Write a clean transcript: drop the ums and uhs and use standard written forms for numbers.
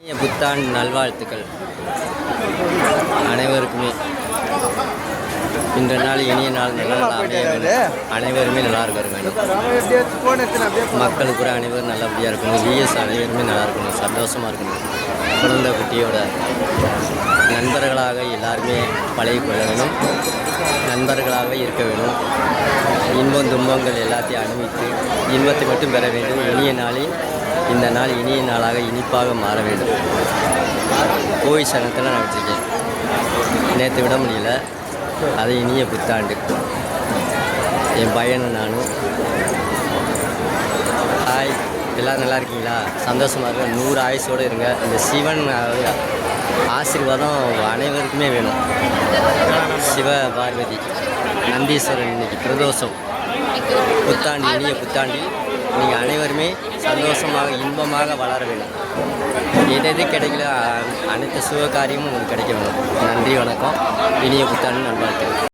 இனிய புத்தாண்டு நல்வாழ்த்துக்கள் அனைவருக்குமே. இந்த நாள் இனிய நாள், நல்ல நாள் அமைய வேண்டும். அனைவருமே நல்லா இருக்க வேண்டும். மக்கள் கூட அனைவரும் நல்லபடியாக இருக்கணும். விஎஸ் அனைவருமே நல்லா இருக்கணும், சந்தோஷமாக இருக்கணும். குழந்தை குட்டியோட நண்பர்களாக எல்லாருமே பழகிக்கொள்ள வேணும், நண்பர்களாக இருக்க வேணும். இன்பம் துன்பங்கள் எல்லாத்தையும் அனுபவித்து இன்பத்தை மட்டும் பெற வேண்டும். இனிய நாளில் இந்த நாள் இனிய நாளாக இனிப்பாக மாற வேண்டும். கோவில் சனத்தில் நான் வச்சுருக்கேன், நேற்று விட முடியல. அது இனிய புத்தாண்டு. என் பையனும் நானும். ஹாய், எல்லோரும் நல்லா இருக்கீங்களா? சந்தோஷமாக இருக்க, 100 ஆயுசோடு இருங்க. இந்த சிவன் ஆசீர்வாதம் அனைவருக்குமே வேணும். சிவ பார்வதி நந்தீஸ்வரன் இன்னைக்கு பிரதோஷம். புத்தாண்டு, இனிய புத்தாண்டு. நீங்கள் அனைவருமே சந்தோஷமாக இன்பமாக வளர வேண்டும். எது கிடைக்கல அனைத்து சுக காரியமும் உங்களுக்கு கிடைக்க வேணும். நன்றி, வணக்கம். இனிய புத்தாண்டு நல்வாழ்த்துக்கள்.